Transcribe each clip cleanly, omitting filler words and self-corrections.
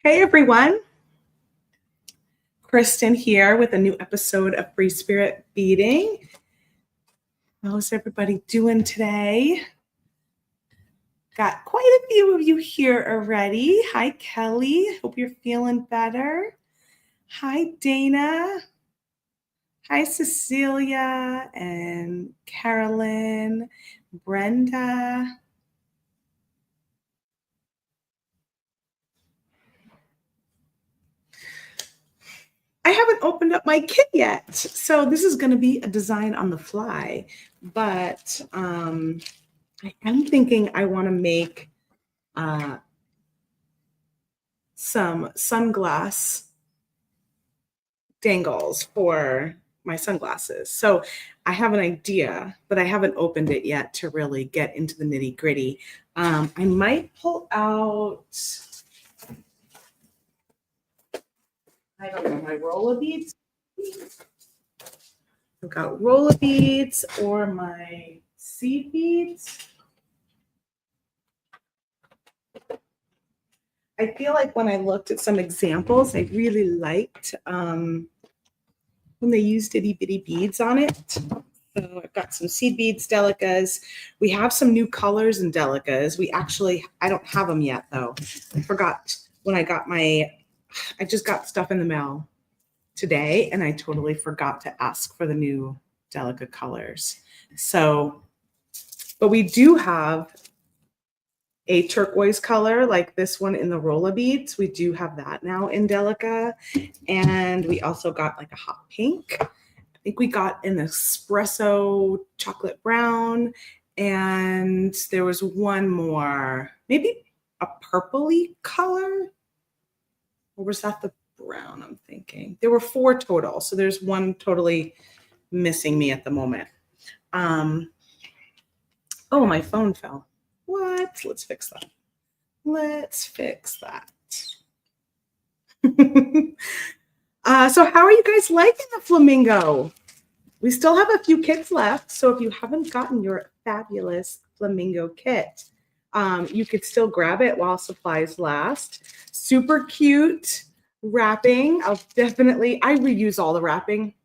Hey everyone, Kristen here with a new episode of Free Spirit Beading. How's everybody doing today? Got quite a few of you here already. Hi Kelly, hope you're feeling better. Hi Dana. Hi Cecilia and Carolyn, Brenda. I haven't opened up my kit yet, so this is going to be a design on the fly, but I am thinking I want to make some sunglass dangles for my sunglasses. So I have an idea, but I haven't opened it yet to really get into the nitty gritty. I might pull out, I don't know, my roller beads. I've got roller beads or my seed beads. I feel like when I looked at some examples, I really liked when they used itty bitty beads on it. So I've got some seed beads, delicas. We have some new colors in delicas. I don't have them yet though. I forgot when I just got stuff in the mail today and I totally forgot to ask for the new delica colors. So, but we do have a turquoise color like this one in the roller beads. We do have that now in delica. And we also got like a hot pink. I think we got an espresso chocolate brown. And there was one more, maybe a purpley color. Or was that the brown I'm thinking? There were 4 total. So there's one totally missing me at the moment. Oh, my phone fell. What? Let's fix that. So how are you guys liking the Flamingo? We still have a few kits left. So if you haven't gotten your fabulous Flamingo kit, you could still grab it while supplies last. Super cute wrapping. I reuse all the wrapping.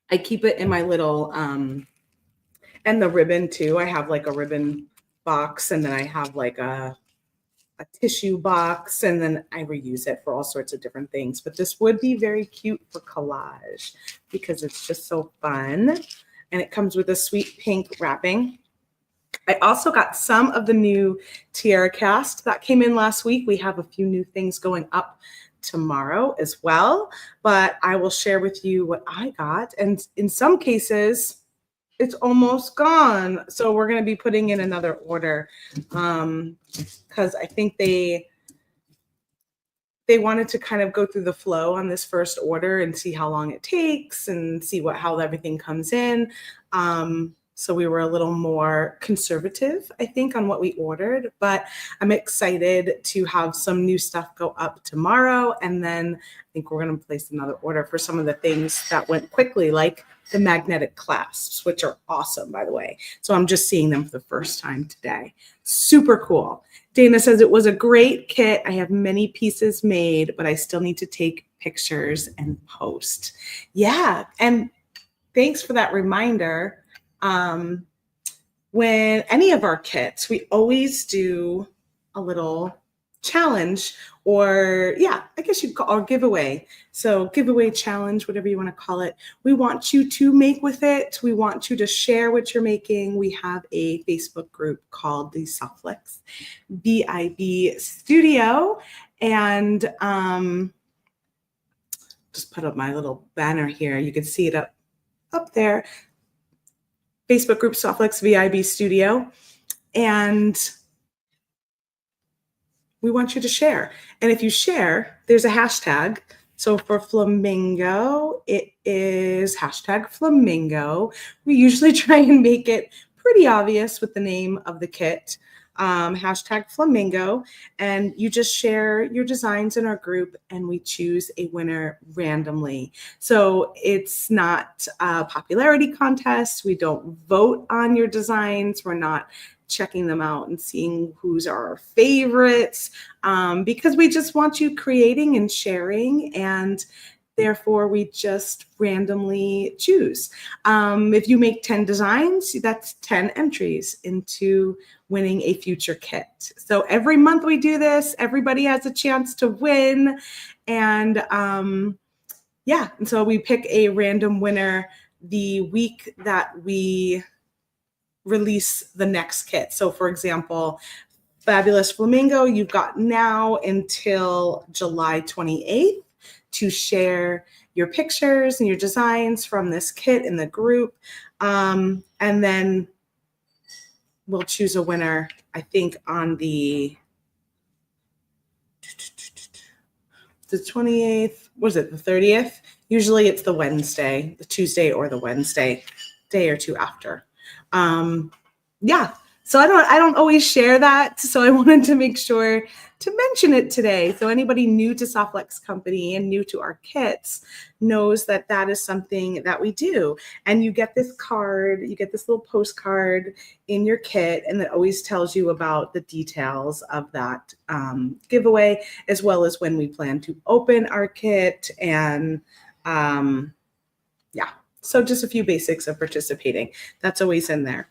I keep it in my little, and the ribbon too. I have like a ribbon box and then I have like a tissue box and then I reuse it for all sorts of different things. But this would be very cute for collage because it's just so fun. And it comes with a sweet pink wrapping. I also got some of the new Tiara cast that came in last week. We have a few new things going up tomorrow as well, but I will share with you what I got. And in some cases, it's almost gone. So we're going to be putting in another order because I think they wanted to kind of go through the flow on this first order and see how long it takes and see how everything comes in. So we were a little more conservative, I think, on what we ordered, but I'm excited to have some new stuff go up tomorrow. And then I think we're going to place another order for some of the things that went quickly, like the magnetic clasps, which are awesome, by the way. So I'm just seeing them for the first time today. Super cool. Dana says it was a great kit. I have many pieces made, but I still need to take pictures and post. Yeah. And thanks for that reminder. When any of our kits, we always do a little challenge or I guess you'd call or giveaway. So giveaway challenge, whatever you want to call it. We want you to make with it. We want you to share what you're making. We have a Facebook group called the Sunglass BIB Studio. And just put up my little banner here. You can see it up there. Facebook group Sunglass VIB Studio. And we want you to share. And if you share, there's a hashtag. So for Flamingo, it is hashtag Flamingo. We usually try and make it pretty obvious with the name of the kit. Hashtag Flamingo, and you just share your designs in our group and we choose a winner randomly. So it's not a popularity contest. We don't vote on your designs. We're not checking them out and seeing who's our favorites, because we just want you creating and sharing, and therefore we just randomly choose. If you make 10 designs, that's 10 entries into winning a future kit. So every month we do this, everybody has a chance to win. And yeah, and so we pick a random winner the week that we release the next kit. So for example, Fabulous Flamingo, you've got now until July 28th to share your pictures and your designs from this kit in the group. And then we'll choose a winner, I think, on the 28th. Was it the 30th? Usually it's the Wednesday, the Tuesday or the Wednesday, day or two after. Yeah. So I don't always share that. So I wanted to make sure to mention it today. So anybody new to Softflex Company and new to our kits knows that that is something that we do. And you get this card, you get this little postcard in your kit, and it always tells you about the details of that giveaway, as well as when we plan to open our kit. And yeah, so just a few basics of participating. That's always in there.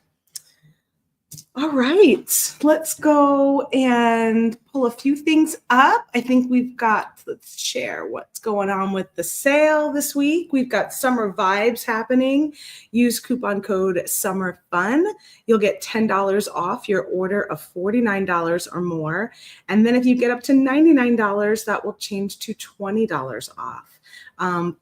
All right, let's go and pull a few things up. I think we've got, let's share what's going on with the sale this week. We've got summer vibes happening. Use coupon code SUMMERFUN. You'll get $10 off your order of $49 or more. And then if you get up to $99, that will change to $20 off.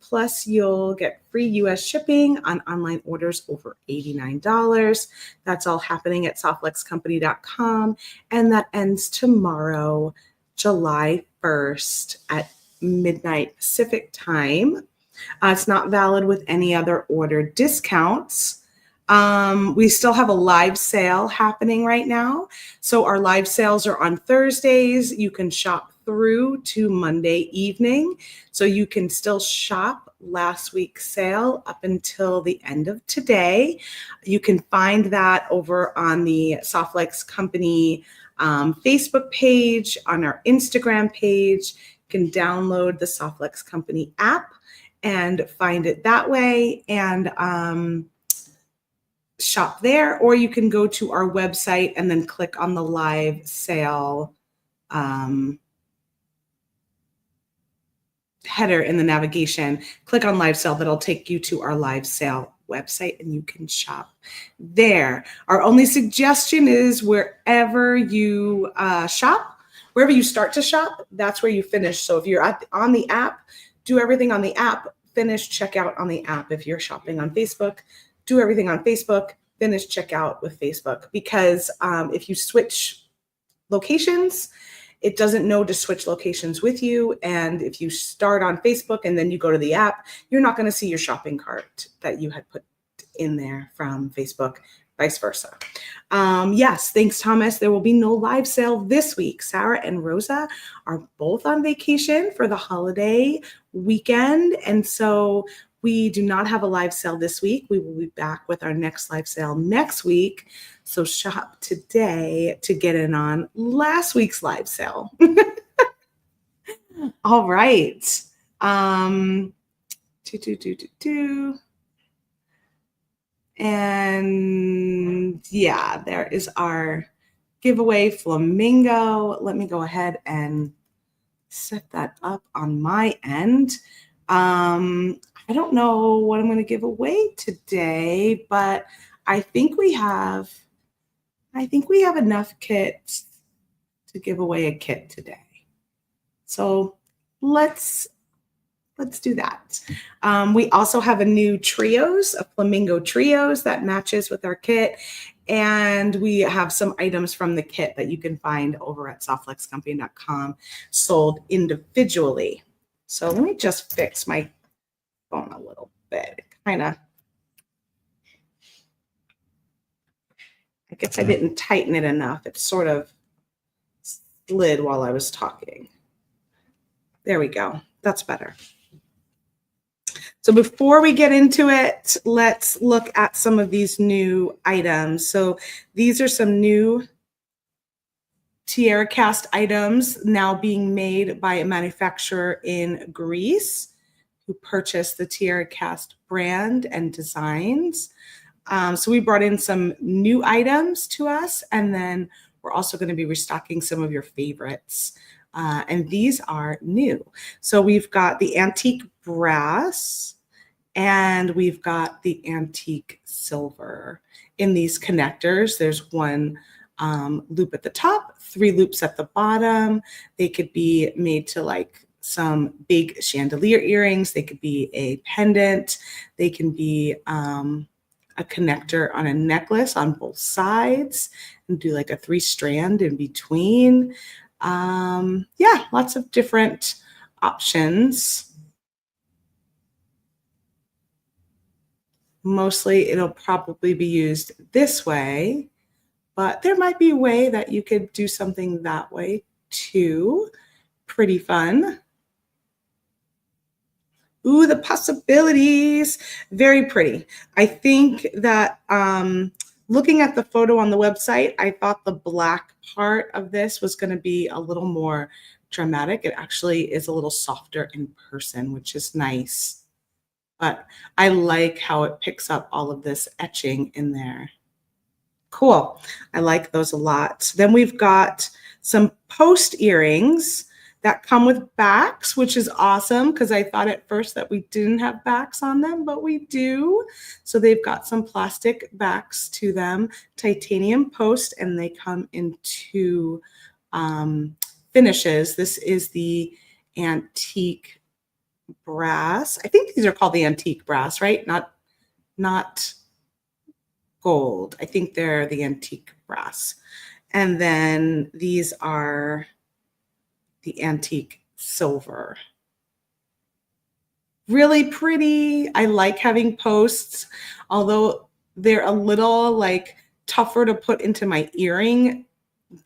Plus, you'll get free U.S. shipping on online orders over $89. That's all happening at softflexcompany.com, and that ends tomorrow, July 1st at midnight Pacific time. It's not valid with any other order discounts. We still have a live sale happening right now. So our live sales are on Thursdays. You can shop through to Monday evening. So you can still shop last week's sale up until the end of today. You can find that over on the Softflex Company Facebook page, on our Instagram page. You can download the Softflex Company app and find it that way, and shop there, or you can go to our website and then click on the live sale header in the navigation. Click on live sale. That'll take you to our live sale website, and you can shop there. Our only suggestion is wherever you shop, wherever you start to shop, that's where you finish. So if you're on the app, do everything on the app, finish checkout on the app. If you're shopping on Facebook, do everything on Facebook, finish checkout with Facebook. Because if you switch locations, it doesn't know to switch locations with you. And if you start on Facebook and then you go to the app, you're not going to see your shopping cart that you had put in there from Facebook, vice versa. Yes, thanks, Thomas. There will be no live sale this week. Sarah and Rosa are both on vacation for the holiday weekend. And so we do not have a live sale this week. We will be back with our next live sale next week. So shop today to get in on last week's live sale. All right. And yeah, there is our giveaway Flamingo. Let me go ahead and set that up on my end. I don't know what I'm going to give away today, but I think we have enough kits to give away a kit today. So let's do that. We also have a new trios, a Flamingo trios that matches with our kit. And we have some items from the kit that you can find over at softflexcompany.com sold individually. So let me just fix my phone a little bit. I guess I didn't tighten it enough. It sort of slid while I was talking. There we go. That's better. So before we get into it, let's look at some of these new items. So these are some new tiara cast items now being made by a manufacturer in Greece who purchased the tiara cast brand and designs. So we brought in some new items to us, and then we're also going to be restocking some of your favorites. And these are new. So we've got the antique brass and we've got the antique silver in these connectors. There's one loop at the top, 3 loops at the bottom. They could be made to like some big chandelier earrings. They could be a pendant. They can be a connector on a necklace on both sides and do like a 3-strand in between. Yeah, lots of different options. Mostly it'll probably be used this way, but there might be a way that you could do something that way too. Pretty fun. Ooh, the possibilities. Very pretty. I think that looking at the photo on the website, I thought the black part of this was going to be a little more dramatic. It actually is a little softer in person, which is nice. But I like how it picks up all of this etching in there. Cool. I like those a lot. Then we've got some post earrings that come with backs, which is awesome because I thought at first that we didn't have backs on them, but we do. So they've got some plastic backs to them, titanium post, and they come in 2 finishes. This is the antique brass. I think these are called the antique brass, right? Not gold. I think they're the antique brass. And then these are the antique silver. Really pretty. I like having posts, although they're a little like tougher to put into my earring.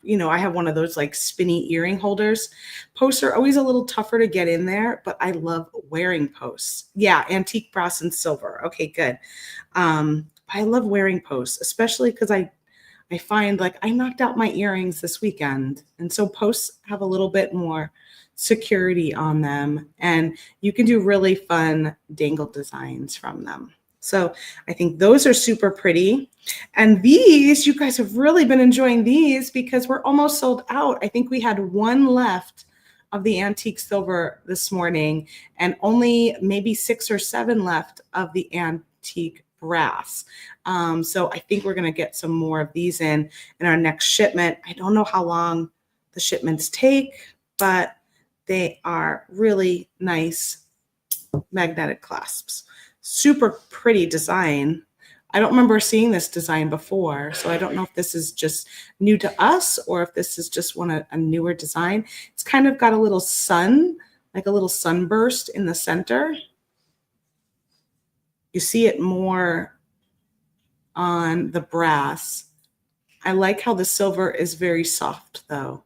You know, I have one of those like spinny earring holders. Posts are always a little tougher to get in there, but I love wearing posts. Yeah, antique brass and silver. Okay, good. I love wearing posts, especially because I find like I knocked out my earrings this weekend. And so posts have a little bit more security on them. And you can do really fun dangle designs from them. So I think those are super pretty. And these, you guys have really been enjoying these because we're almost sold out. I think we had 1 left of the antique silver this morning and only maybe 6 or 7 left of the antique brass. So I think we're going to get some more of these in our next shipment. I don't know how long the shipments take, but they are really nice magnetic clasps. Super pretty design. I don't remember seeing this design before, so I don't know if this is just new to us or if this is just a newer design. It's kind of got a little sun, like a little sunburst in the center. You see it more on the brass. I like how the silver is very soft though.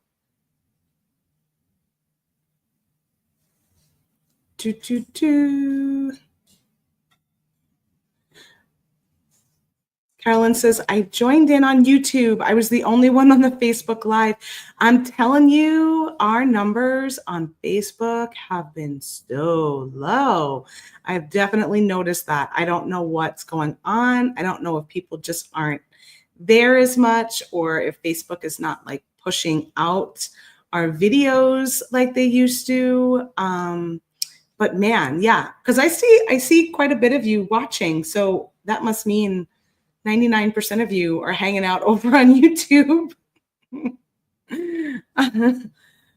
Carolyn says, I joined in on YouTube. I was the only one on the Facebook Live. I'm telling you, our numbers on Facebook have been so low. I've definitely noticed that. I don't know what's going on. I don't know if people just aren't there as much or if Facebook is not like pushing out our videos like they used to. But man, yeah, because I see quite a bit of you watching. So that must mean 99% of you are hanging out over on YouTube.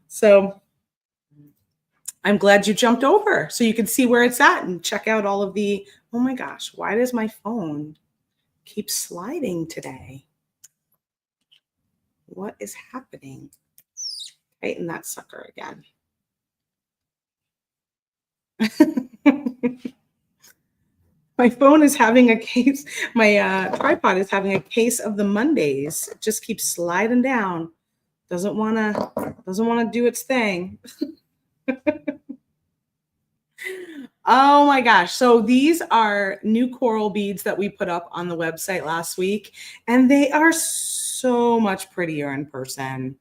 So I'm glad you jumped over so you can see where it's at and check out all of the, oh my gosh, why does my phone keep sliding today? What is happening? Tighten that sucker again. My phone is having a case, my tripod is having a case of the Mondays. It just keeps sliding down. Doesn't wanna do its thing. Oh my gosh. So these are new coral beads that we put up on the website last week, and they are so much prettier in person.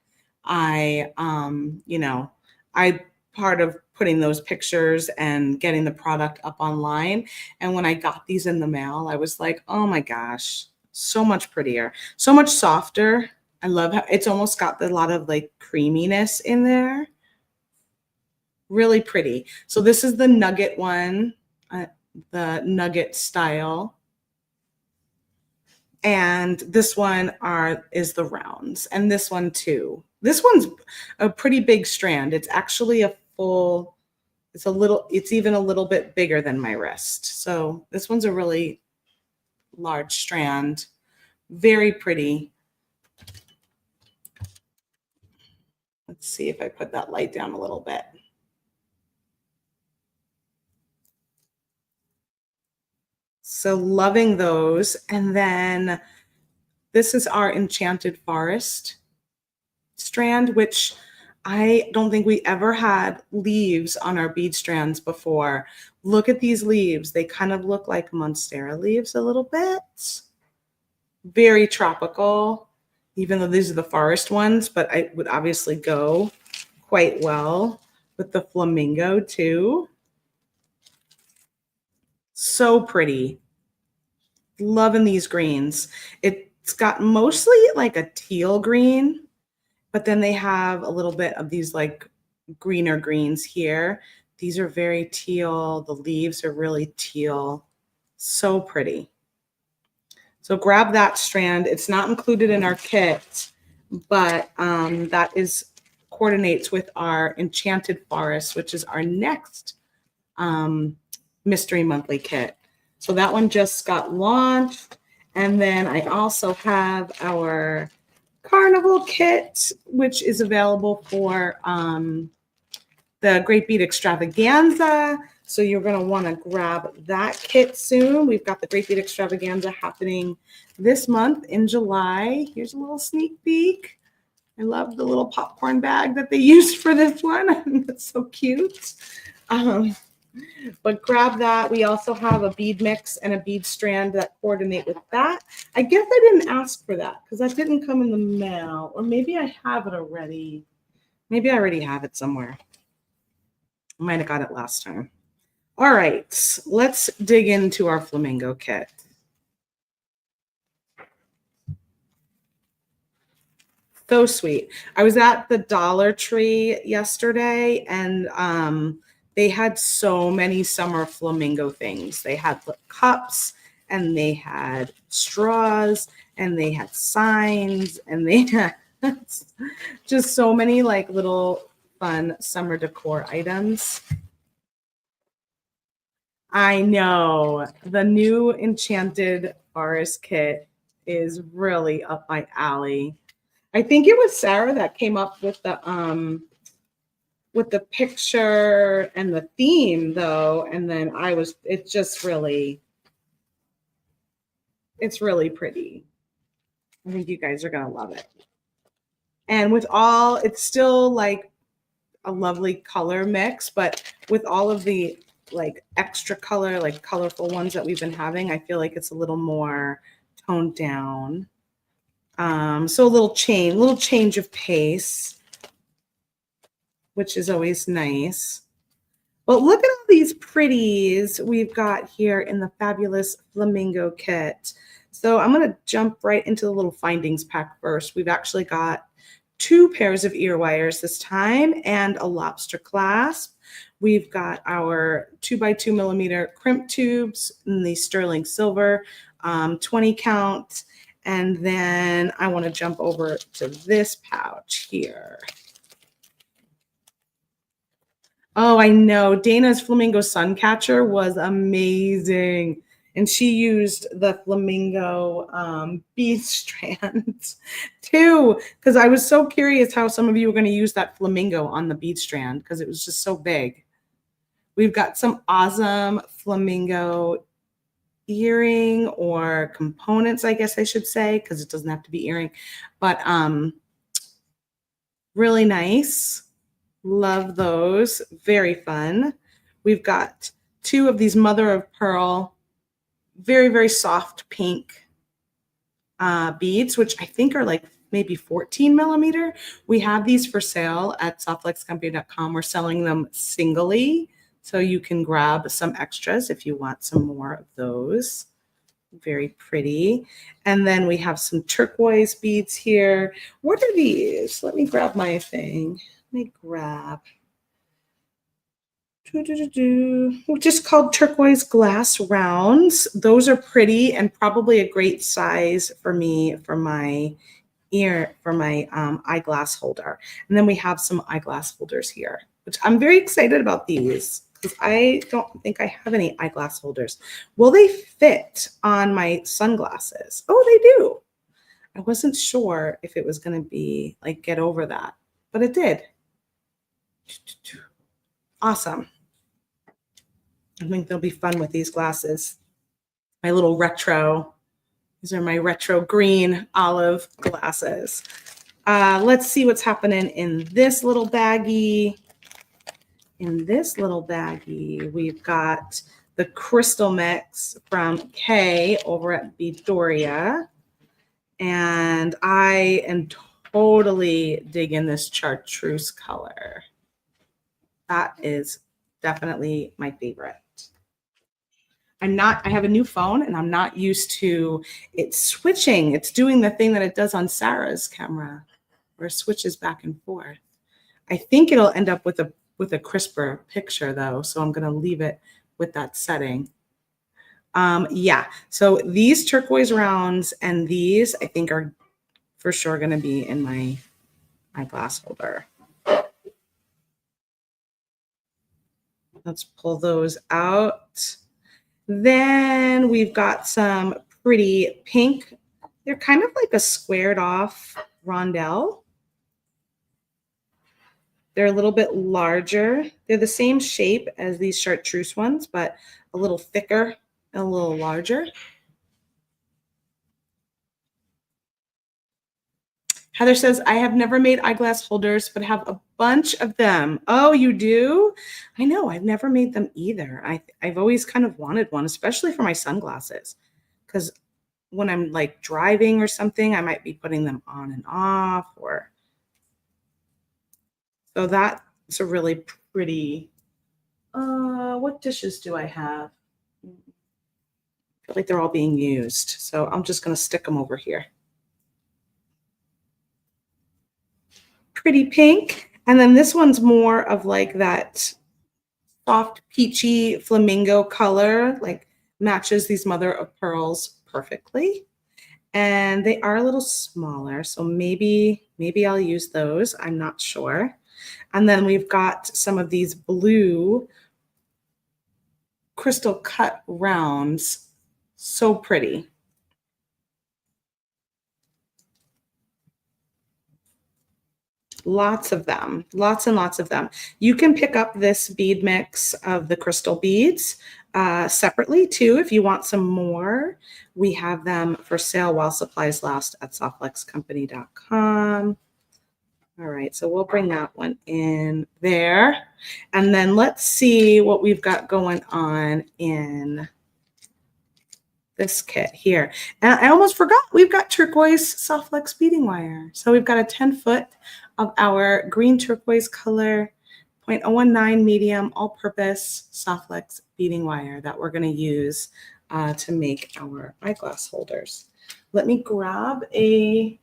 You know, I part of putting those pictures and getting the product up online. And when I got these in the mail, I was like, oh my gosh, so much prettier, so much softer. I love how it's almost got a lot of like creaminess in there. Really pretty. So this is the nugget one, the nugget style. And this one is the rounds. And this one too. This one's a pretty big strand. It's actually it's even a little bit bigger than my wrist. So this one's a really large strand. Very pretty. Let's see if I put that light down a little bit. So loving those. And then this is our Enchanted Forest strand, which I don't think we ever had leaves on our bead strands before. Look at these leaves. They kind of look like monstera leaves a little bit. Very tropical, even though these are the forest ones, but I would obviously go quite well with the flamingo too. So pretty. Loving these greens. It's got mostly like a teal green, but then they have a little bit of these like greener greens here. These are very teal. The leaves are really teal. So pretty. So grab that strand. It's not included in our kit, but that coordinates with our Enchanted Forest, which is our next Mystery Monthly kit. So that one just got launched. And then I also have our Carnival kit, which is available for the Great Bead Extravaganza. So you're going to want to grab that kit soon. We've got the Great Bead Extravaganza happening this month in July. Here's a little sneak peek. I love the little popcorn bag that they used for this one. That's so cute. But grab that. We also have a bead mix and a bead strand that coordinate with that. I guess I didn't ask for that because that didn't come in the mail. Or maybe I have it already. Maybe I already have it somewhere. I might have got it last time. All right, let's dig into our flamingo kit. So sweet. I was at the Dollar Tree yesterday, and they had so many summer flamingo things. They had cups, and they had straws, and they had signs, and they had just so many like little fun summer decor items. I know the new Enchanted Forest kit is really up my alley. I think it was Sarah that came up with the picture and the theme though, and then it's really pretty. I think you guys are gonna love it. And it's still like a lovely color mix, but with all of the like extra color, like colorful ones that we've been having, I feel like it's a little more toned down. So a little change of pace, which is always nice. But look at all these pretties we've got here in the fabulous flamingo kit. So I'm going to jump right into the little findings pack first. We've actually got 2 pairs of ear wires this time and a lobster clasp. We've got our 2x2 millimeter crimp tubes in the sterling silver, 20 count. And then I want to jump over to this pouch here. Oh, I know. Dana's flamingo sun catcher was amazing. And she used the flamingo bead strands too, because I was so curious how some of you were going to use that flamingo on the bead strand because it was just so big. We've got some awesome flamingo earring or components, I guess I should say, because it doesn't have to be earring, but really nice. Love those. Very fun. We've got 2 of these mother of pearl, very, very soft pink beads, which I think are like maybe 14 millimeter. We have these for sale at softflexcompany.com. We're selling them singly, so you can grab some extras if you want some more of those. Very pretty. And then we have some turquoise beads here. What are these? Let me grab my thing. Let me grab. Just called turquoise glass rounds. Those are pretty and probably a great size for me for my eyeglass holder. And then we have some eyeglass holders here, which I'm very excited about these because I don't think I have any eyeglass holders. Will they fit on my sunglasses? Oh, they do. I wasn't sure if it was going to be like get over that, but it did. Awesome. I think they'll be fun with these glasses. My little retro. These are my retro green olive glasses. Let's see what's happening in this little baggie. In this little baggie, we've got the crystal mix from Kay over at Beadoria. And I am totally digging this chartreuse color. That is definitely my favorite. I have a new phone and I'm not used to it switching. It's doing the thing that it does on Sarah's camera where it switches back and forth. I think it'll end up with a crisper picture though. So I'm going to leave it with that setting. Yeah. So these turquoise rounds and these I think are for sure going to be in my eyeglass holder. Let's pull those out. Then we've got some pretty pink. They're kind of like a squared off rondelle. They're a little bit larger. They're the same shape as these chartreuse ones, but a little thicker and a little larger. Heather says, I have never made eyeglass holders, but have a bunch of them. Oh, you do? I know. I've never made them either. I've always kind of wanted one, especially for my sunglasses, because when I'm like driving or something, I might be putting them on and off. So that's a really pretty. What dishes do I have? I feel like they're all being used. So I'm just going to stick them over here. Pretty pink. And then this one's more of like that soft peachy flamingo color, like matches these mother of pearls perfectly. And they are a little smaller, so maybe I'll use those. I'm not sure. And then we've got some of these blue crystal cut rounds. So pretty. Lots of them, lots and lots of them. You can pick up this bead mix of the crystal beads separately too if you want some more. We have them for sale while supplies last at softflexcompany.com. All right, so we'll bring that one in there. And then let's see what we've got going on in this kit here. And I almost forgot, we've got turquoise soft flex beading wire. So we've got a 10-foot of our green turquoise color, 0.019 medium, all-purpose soft flex beading wire that we're going to use to make our eyeglass holders. Let me grab a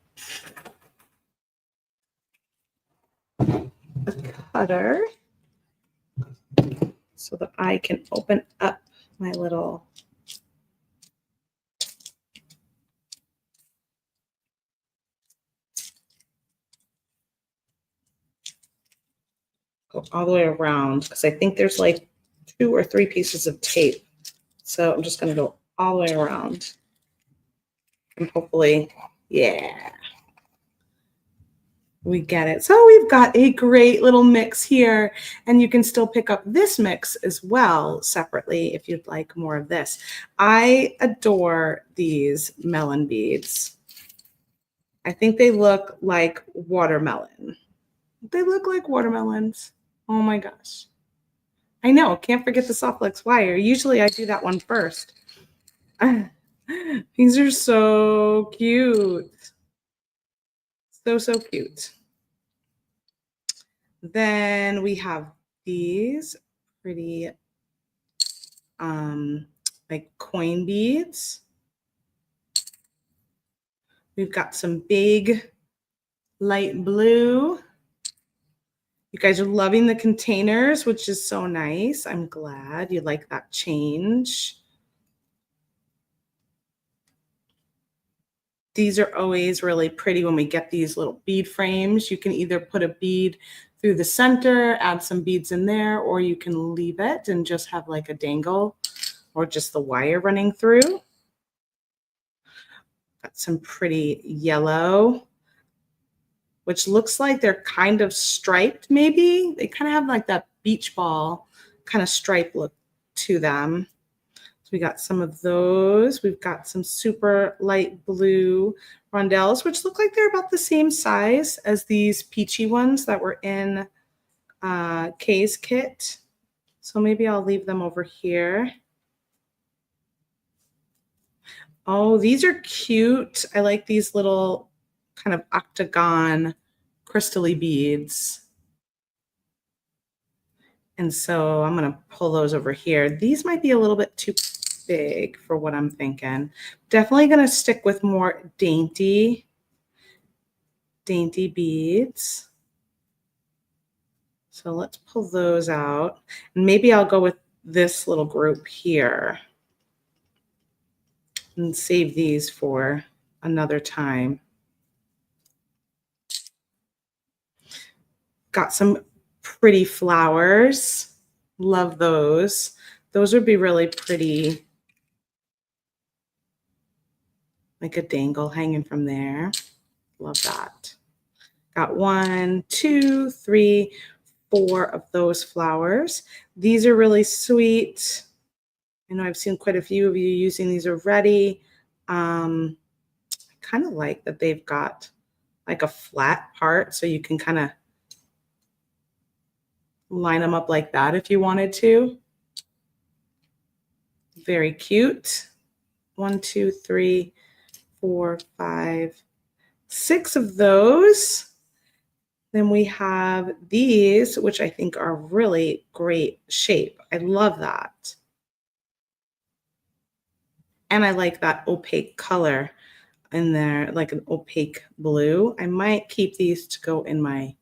cutter so that I can open up my little go all the way around because I think there's like 2 or 3 pieces of tape. So I'm just going to go all the way around and hopefully, yeah, we get it. So we've got a great little mix here, and you can still pick up this mix as well separately if you'd like more of this. I adore these melon beads. I think they look like watermelon. They look like watermelons. Oh my gosh. I know, can't forget the soft flex wire. Usually I do that one first. These are so cute. So, so cute. Then we have these pretty like coin beads. We've got some big light blue. You guys are loving the containers, which is so nice. I'm glad you like that change. These are always really pretty when we get these little bead frames. You can either put a bead through the center, add some beads in there, or you can leave it and just have like a dangle or just the wire running through. Got some pretty yellow, which looks like they're kind of striped maybe. They kind of have like that beach ball kind of stripe look to them. So we got some of those. We've got some super light blue rondelles, which look like they're about the same size as these peachy ones that were in Kay's kit. So maybe I'll leave them over here. Oh, these are cute. I like these little kind of octagon crystally beads. And so I'm going to pull those over here. These might be a little bit too big for what I'm thinking. Definitely going to stick with more dainty beads. So let's pull those out. And maybe I'll go with this little group here and save these for another time. Got some pretty flowers. Love those. Those would be really pretty, like a dangle hanging from there. Love that. Got 1, 2, 3, 4 of those flowers. These are really sweet. I know I've seen quite a few of you using these already. I kind of like that they've got like a flat part, so you can kind of line them up like that if you wanted to. Very cute. 1, 2, 3, 4, 5, 6 of those. Then we have these, which I think are really great shape. I love that. And I like that opaque color in there, like an opaque blue. I might keep these to go in my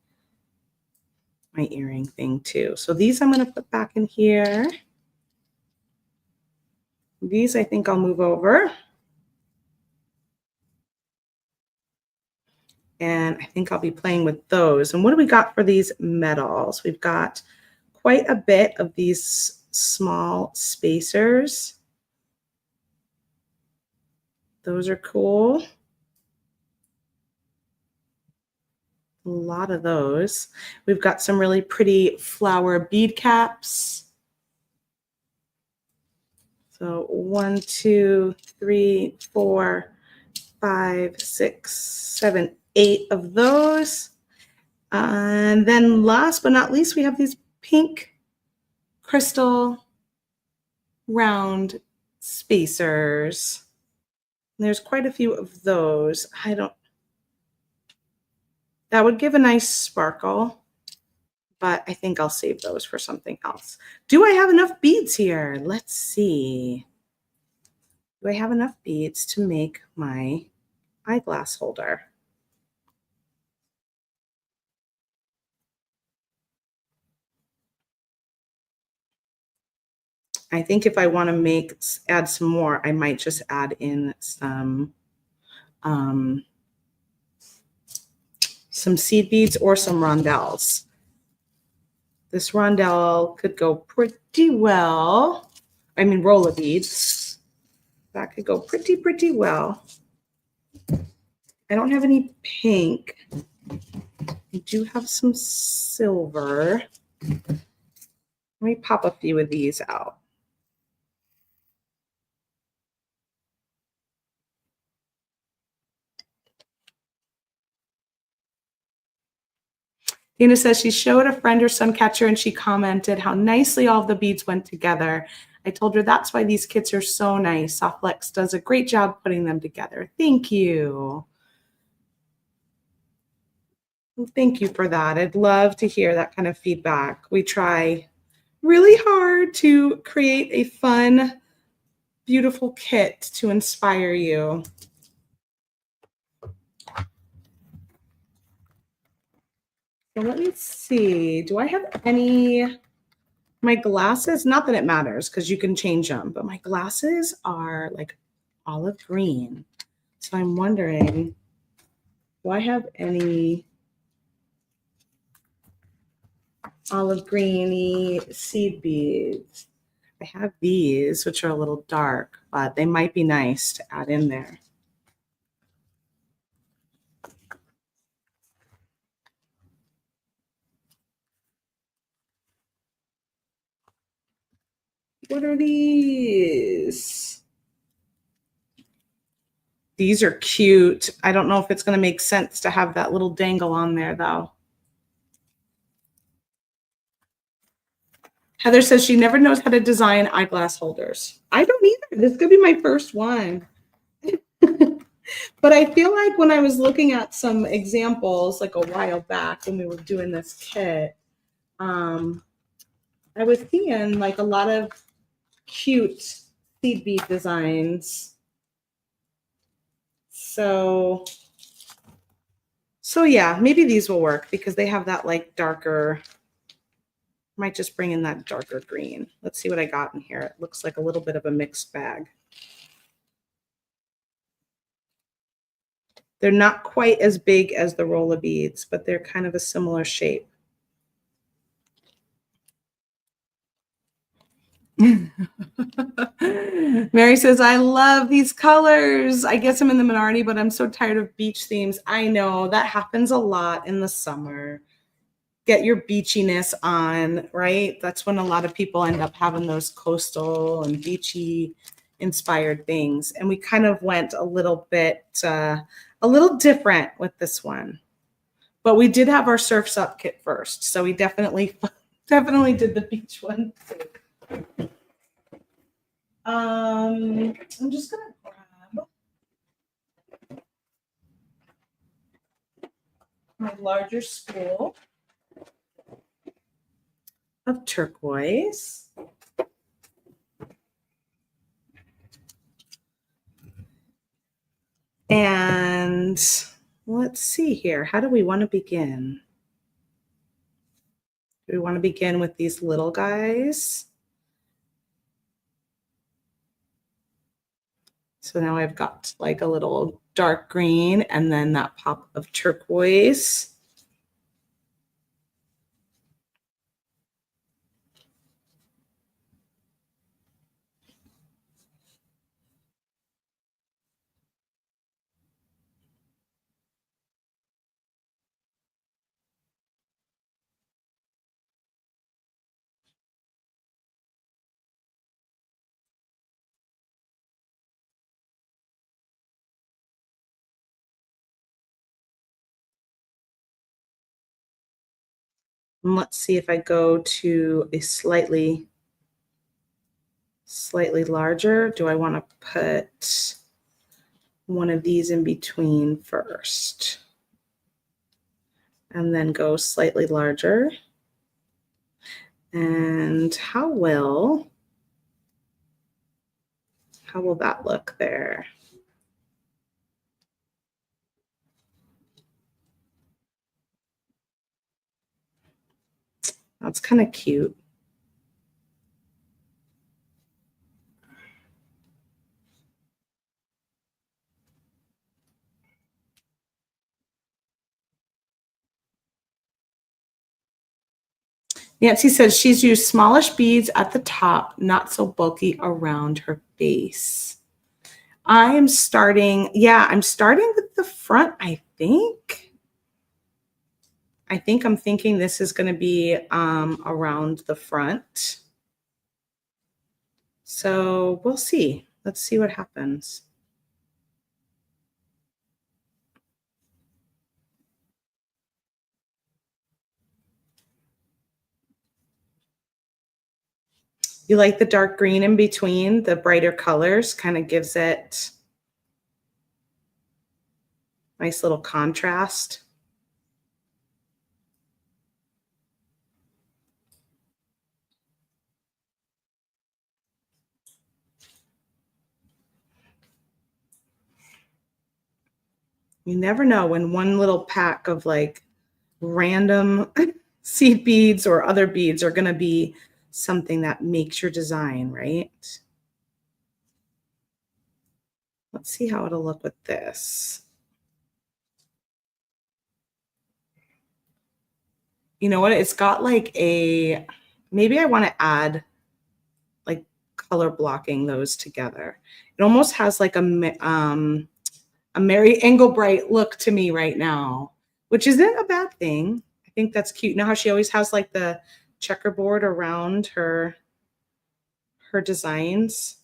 earring thing too. So these I'm going to put back in here. These I think I'll move over. And I think I'll be playing with those. And what do we got for these medals? We've got quite a bit of these small spacers. Those are cool. A lot of those. We've got some really pretty flower bead caps. So 1, 2, 3, 4, 5, 6, 7, 8 of those. And then last but not least, we have these pink crystal round spacers. And there's quite a few of those. That would give a nice sparkle, but I think I'll save those for something else. Do I have enough beads here? Let's see. Do I have enough beads to make my eyeglass holder? I think if I want to add some more, I might just add in some seed beads or some rondelles. This rondelle could go pretty well. I mean, roller beads. That could go pretty well. I don't have any pink. I do have some silver. Let me pop a few of these out. Dana says she showed a friend her sun catcher and she commented how nicely all of the beads went together. I told her that's why these kits are so nice. Softlex does a great job putting them together. Thank you. Thank you for that. I'd love to hear that kind of feedback. We try really hard to create a fun, beautiful kit to inspire you. So let me see. Do I have any? My glasses, not that it matters because you can change them, but my glasses are like olive green. So I'm wondering, do I have any olive greeny seed beads? I have these, which are a little dark, but they might be nice to add in there. What are these? These are cute. I don't know if it's going to make sense to have that little dangle on there, though. Heather says she never knows how to design eyeglass holders. I don't either. This could be my first one. But I feel like when I was looking at some examples like a while back when we were doing this kit, I was seeing like a lot of cute seed bead designs. So yeah, maybe these will work because they have that like darker, might just bring in that darker green. Let's see what I got in here. It looks like a little bit of a mixed bag. They're not quite as big as the roll of beads, but they're kind of a similar shape. Mary says, I love these colors. I guess I'm in the minority, but I'm so tired of beach themes. I know that happens a lot in the summer. Get your beachiness on, right? That's when a lot of people end up having those coastal and beachy inspired things. And we kind of went a little bit, a little different with this one. But we did have our Surf's Up kit first. So we definitely did the beach one too. I'm just gonna grab my larger spool of turquoise. And let's see here. How do we want to begin? Do we want to begin with these little guys? So now I've got like a little dark green and then that pop of turquoise. And let's see if I go to a slightly larger. Do I want to put one of these in between first? And then go slightly larger. And how will that look there? That's kind of cute. Nancy says she's used smallish beads at the top, not so bulky around her face. I'm starting with the front, I think. I'm thinking this is going to be around the front. So we'll see. Let's see what happens. You like the dark green in between, the brighter colors kind of gives it nice little contrast. You never know when one little pack of like random seed beads or other beads are going to be something that makes your design, right? Let's see how it'll look with this. You know what? It's got like a, maybe I want to add like color blocking those together. It almost has like a Mary Engelbright look to me right now, which isn't a bad thing. I think that's cute. You know how she always has like the checkerboard around her designs,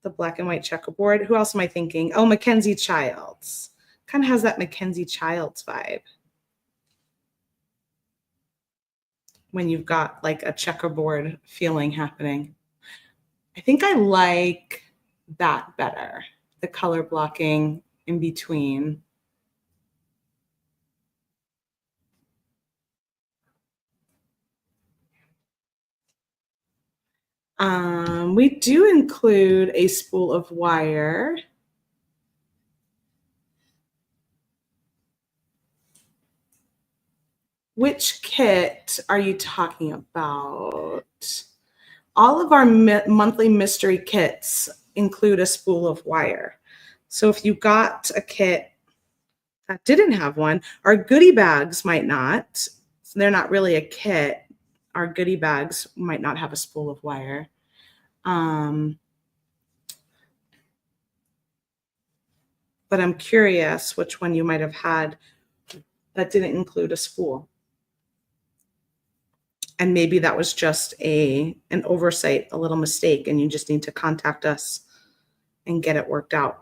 the black and white checkerboard. Who else am I thinking? Oh, Mackenzie Childs. Kind of has that Mackenzie Childs vibe when you've got like a checkerboard feeling happening. I think I like that better, the color blocking in between. We do include a spool of wire. Which kit are you talking about? All of our monthly mystery kits include a spool of wire. So if you got a kit that didn't have one, our goodie bags might not. So they're not really a kit. Our goodie bags might not have a spool of wire. But I'm curious which one you might have had that didn't include a spool. And maybe that was just an oversight, a little mistake, and you just need to contact us and get it worked out.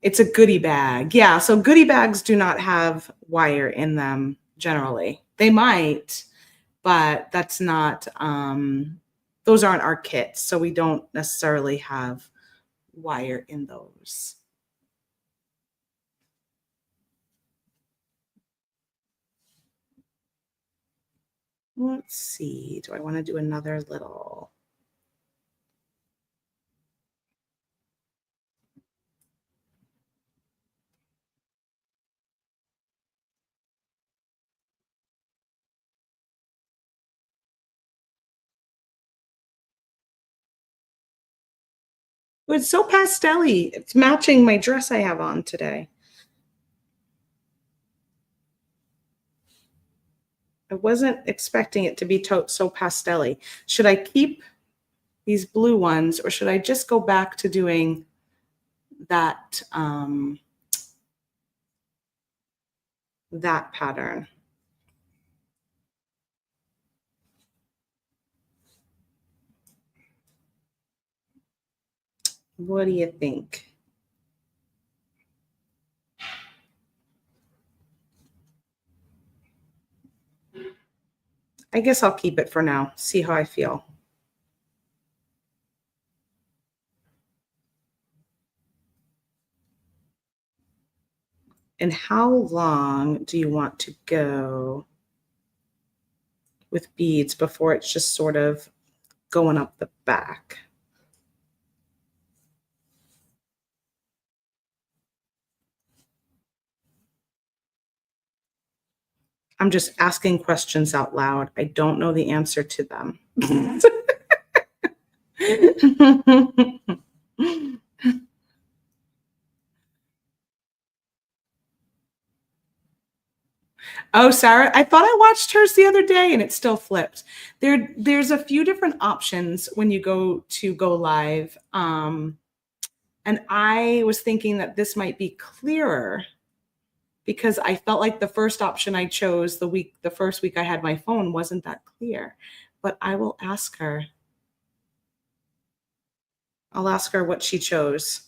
It's a goodie bag. Yeah, so goodie bags do not have wire in them generally. They might, but that's not, those aren't our kits, so we don't necessarily have wire in those. Let's see, do I want to do another little? It's so pastel-y. It's matching my dress I have on today. I wasn't expecting it to be so pastel-y. Should I keep these blue ones or should I just go back to doing that, that pattern? What do you think? I guess I'll keep it for now, see how I feel. And how long do you want to go with beads before it's just sort of going up the back? I'm just asking questions out loud. I don't know the answer to them. Oh, Sarah, I thought I watched hers the other day and it still flipped. There's a few different options when you go live. And I was thinking that this might be clearer because I felt like the first option I chose the first week I had my phone wasn't that clear. But I will ask her. I'll ask her what she chose.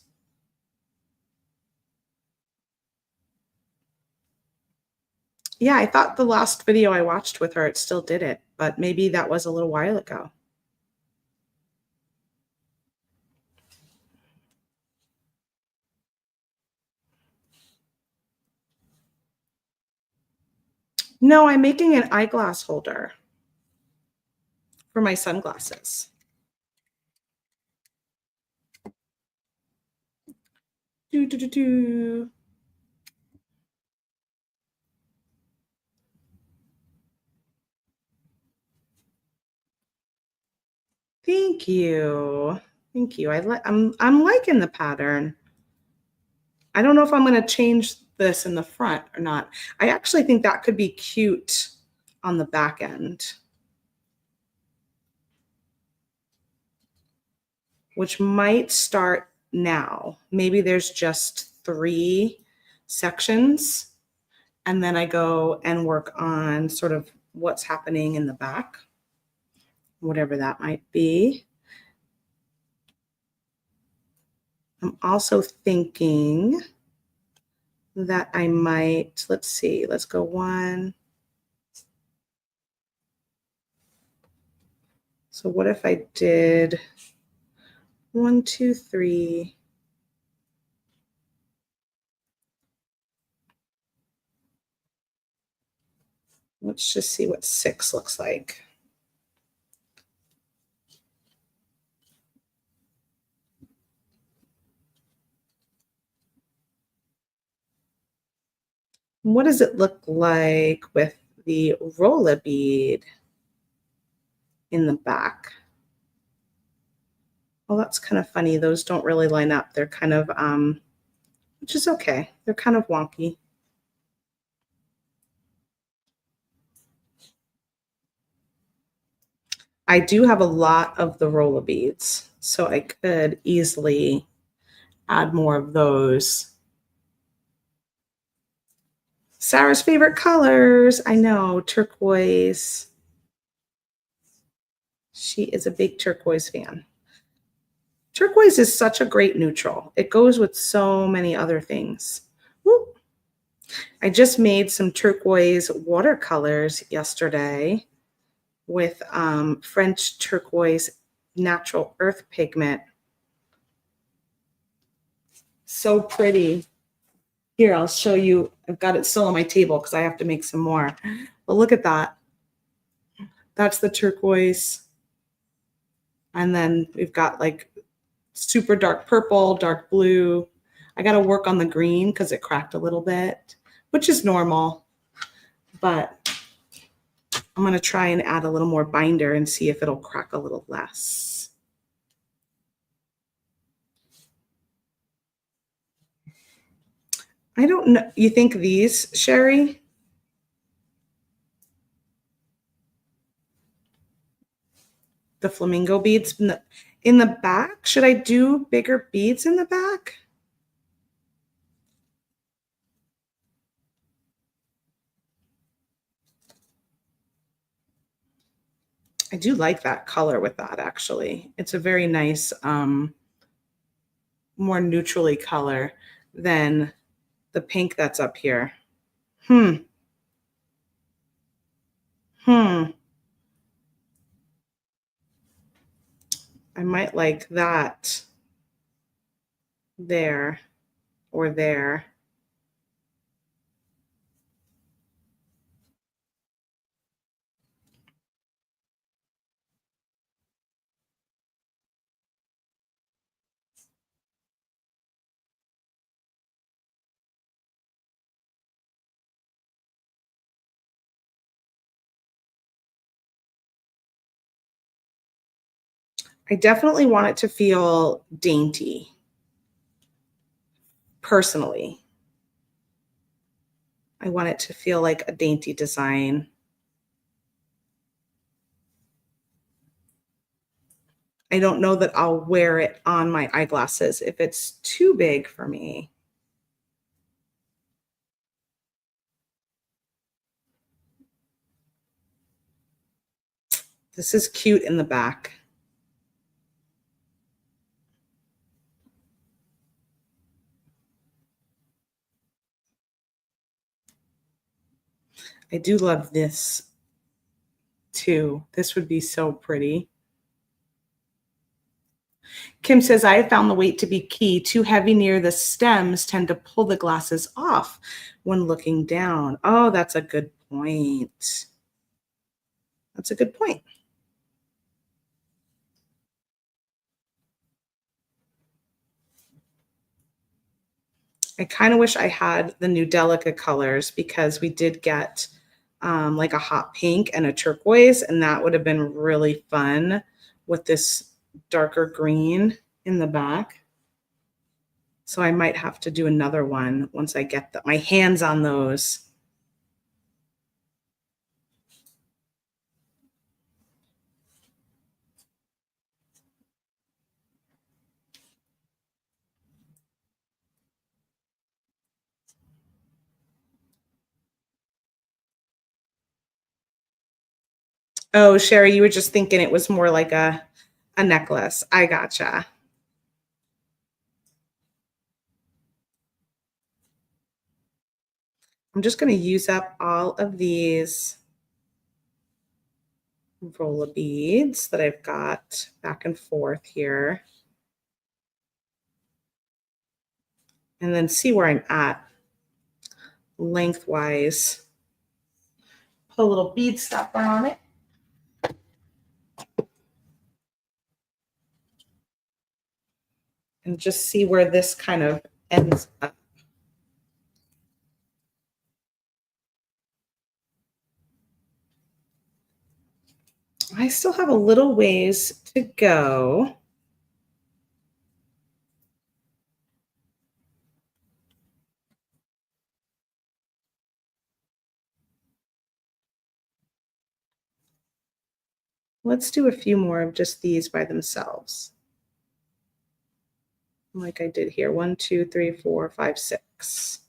Yeah, I thought the last video I watched with her, it still did it, but maybe that was a little while ago. No, I'm making an eyeglass holder for my sunglasses. Do, do, do, do. Thank you. Thank you. I'm liking the pattern. I don't know if I'm going to change this in the front or not. I actually think that could be cute on the back end, which might start now. Maybe there's just 3 sections, and then I go and work on sort of what's happening in the back, whatever that might be. I'm also thinking that I might, let's see, let's go 1. So what if I did 1, 2, 3. Let's just see what 6 looks like. What does it look like with the roller bead in the back? Well, that's kind of funny. Those don't really line up. They're kind of, which is okay. They're kind of wonky. I do have a lot of the roller beads, so I could easily add more of those. Sarah's favorite colors. I know, turquoise. She is a big turquoise fan. Turquoise is such a great neutral. It goes with so many other things. Woo. I just made some turquoise watercolors yesterday with French turquoise natural earth pigment. So pretty. Here, I'll show you. I've got it still on my table because I have to make some more. But look at that. That's the turquoise. And then we've got like super dark purple, dark blue. I got to work on the green because it cracked a little bit, which is normal. But I'm going to try and add a little more binder and see if it'll crack a little less. I don't know. You think these, Sherry? The flamingo beads in the back? Should I do bigger beads in the back? I do like that color with that, actually. It's a very nice, more neutrally color than the pink that's up here. Hmm. I might like that there or there. I definitely want it to feel dainty, personally. I want it to feel like a dainty design. I don't know that I'll wear it on my eyeglasses if it's too big for me. This is cute in the back. I do love this too. This would be so pretty. Kim says, I have found the weight to be key. Too heavy near the stems tend to pull the glasses off when looking down. Oh, that's a good point. That's a good point. I kind of wish I had the new Delica colors because we did get like a hot pink and a turquoise, and that would have been really fun with this darker green in the back. So I might have to do another one once I get my hands on those. Oh, Sherry, you were just thinking it was more like a necklace. I gotcha. I'm just going to use up all of these roll of beads that I've got back and forth here. And then see where I'm at lengthwise. Put a little bead stopper on it. And just see where this kind of ends up. I still have a little ways to go. Let's do a few more of just these by themselves. Like I did here. 1, 2, 3, 4, 5, 6.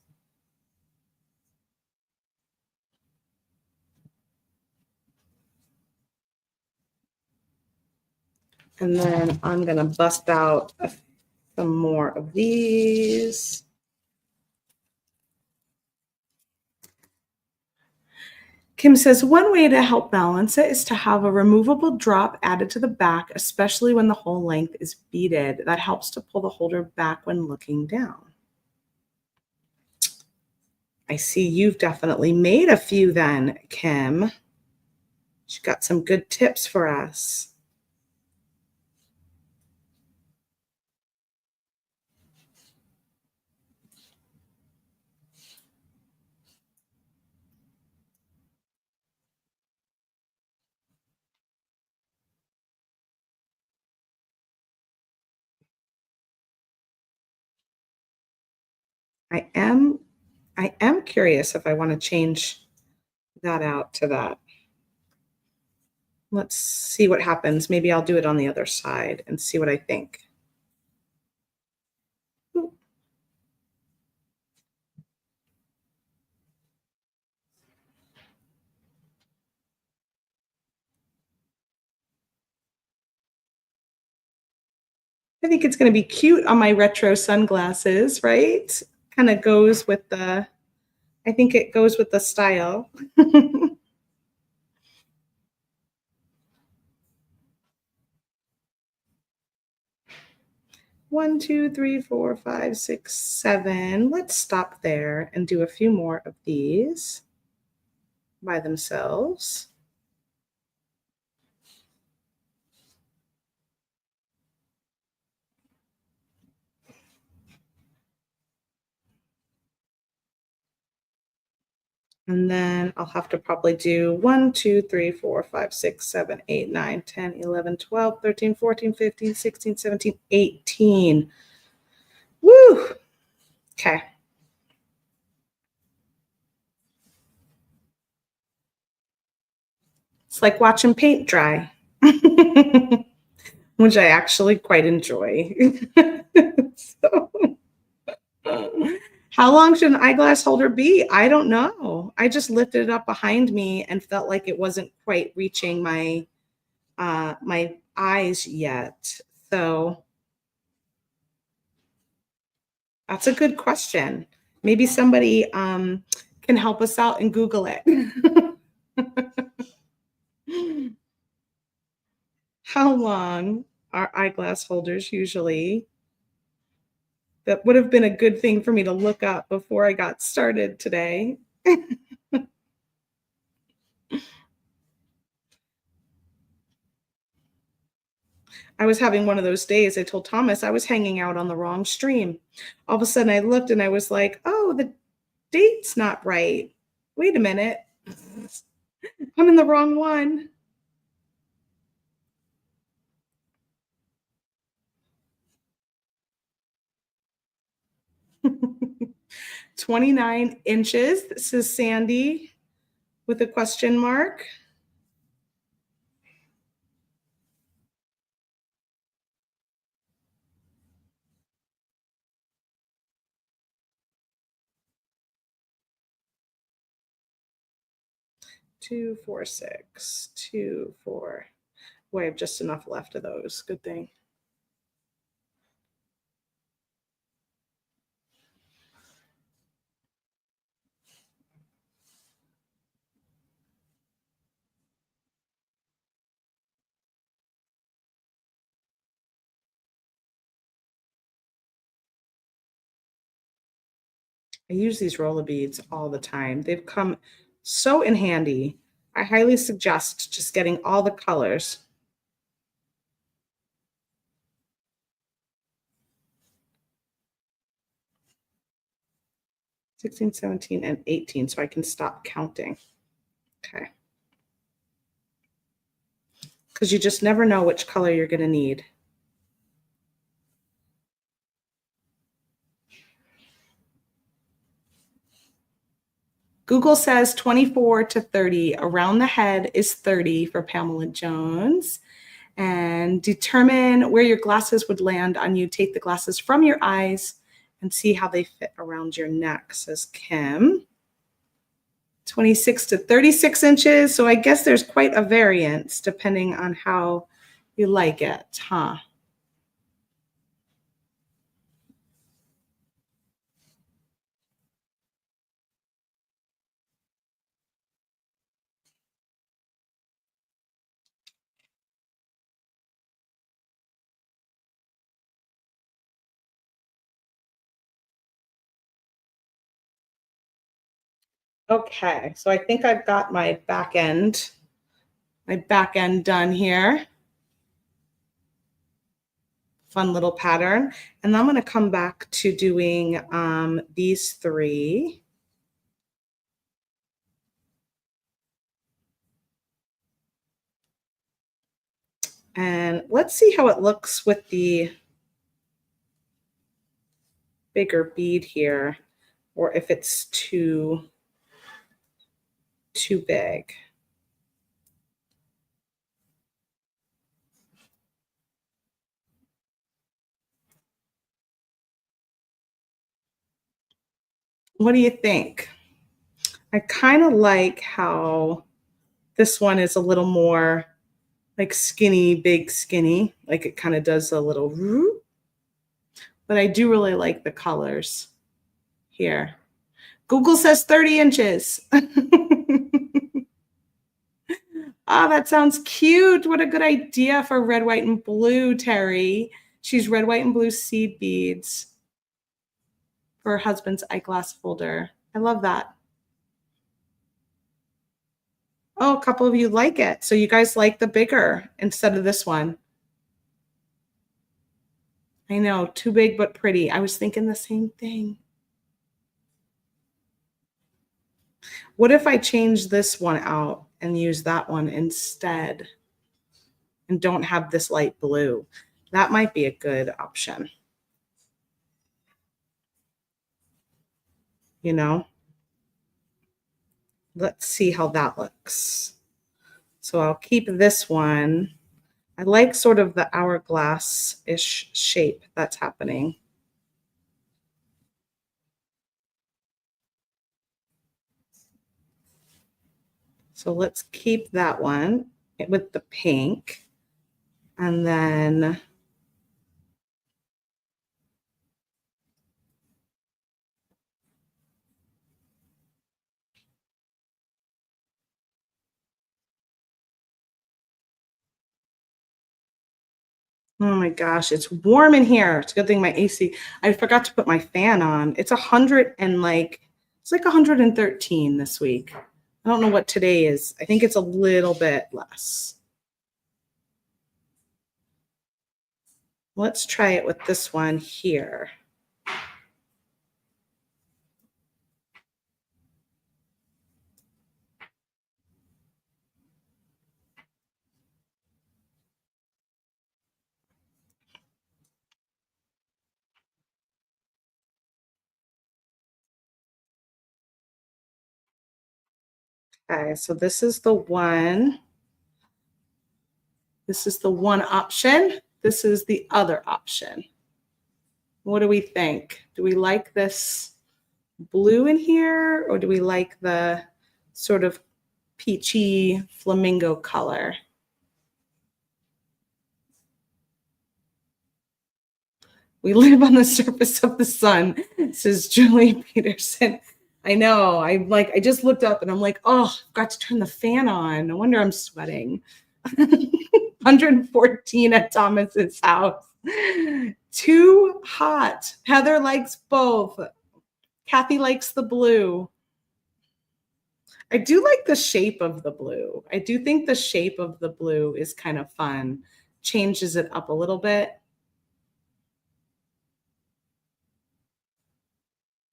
And then I'm going to bust out some more of these. Kim says, one way to help balance it is to have a removable drop added to the back, especially when the whole length is beaded. That helps to pull the holder back when looking down. I see you've definitely made a few then, Kim. She's got some good tips for us. I am curious if I want to change that out to that. Let's see what happens. Maybe I'll do it on the other side and see what I think. I think it's going to be cute on my retro sunglasses, right? Kind of goes with the, I think it goes with the style. 1, 2, 3, 4, 5, 6, 7. Let's stop there and do a few more of these by themselves. And then I'll have to probably do 1, 2, 3, 4, 5, 6, 7, 8, 9, 10, 11, 12, 13, 14, 15, 16, 17, 18. Woo! Okay. It's like watching paint dry, which I actually quite enjoy. So, how long should an eyeglass holder be? I don't know. I just lifted it up behind me and felt like it wasn't quite reaching my my eyes yet. So that's a good question. Maybe somebody can help us out and Google it. How long are eyeglass holders usually? That would have been a good thing for me to look up before I got started today. I was having one of those days. I told Thomas I was hanging out on the wrong stream. All of a sudden I looked and I was like, oh, the date's not right. Wait a minute. I'm in the wrong one. 29 inches. This is Sandy with a question mark. Two, four, six, 2, 4. Boy, I have just enough left of those. Good thing. I use these roller beads all the time. They've come so in handy. I highly suggest just getting all the colors. '16, '17, and '18, so I can stop counting. Okay. Because you just never know which color you're going to need. Google says 24 to 30. Around the head is 30 for Pamela Jones. And determine where your glasses would land on you. Take the glasses from your eyes and see how they fit around your neck, says Kim. 26 to 36 inches. So I guess there's quite a variance depending on how you like it, huh? Okay, so I think I've got my back end done here. Fun little pattern. And I'm going to come back to doing these 3. And let's see how it looks with the bigger bead here, or if it's too big. What do you think? I kind of like how this one is a little more like skinny, big skinny, like it kind of does a little, but I do really like the colors here. Google says 30 inches. Oh, that sounds cute. What a good idea for red, white, and blue, Terry. She's red, white, and blue seed beads for her husband's eyeglass holder. I love that. Oh, a couple of you like it. So you guys like the bigger instead of this one. I know, too big but pretty. I was thinking the same thing. What if I change this one out and use that one instead and don't have this light blue? That might be a good option. You know, let's see how that looks. So I'll keep this one. I like sort of the hourglass-ish shape that's happening. So let's keep that one with the pink. And then Oh my gosh, it's warm in here. It's a good thing my AC, I forgot to put my fan on. It's 100 and like, it's like 113 this week. I don't know what today is. I think it's a little bit less. Let's try it with this one here. Okay, so this is the one. This is the one option. This is the other option. What do we think? Do we like this blue in here, or do we like the sort of peachy flamingo color? We live on the surface of the sun, says Julie Peterson. I know. I just looked up and I'm like, oh, I've got to turn the fan on. No wonder I'm sweating. 114 at Thomas's house. Too hot. Heather likes both. Kathy likes the blue. I do like the shape of the blue. I do think the shape of the blue is kind of fun. Changes it up a little bit.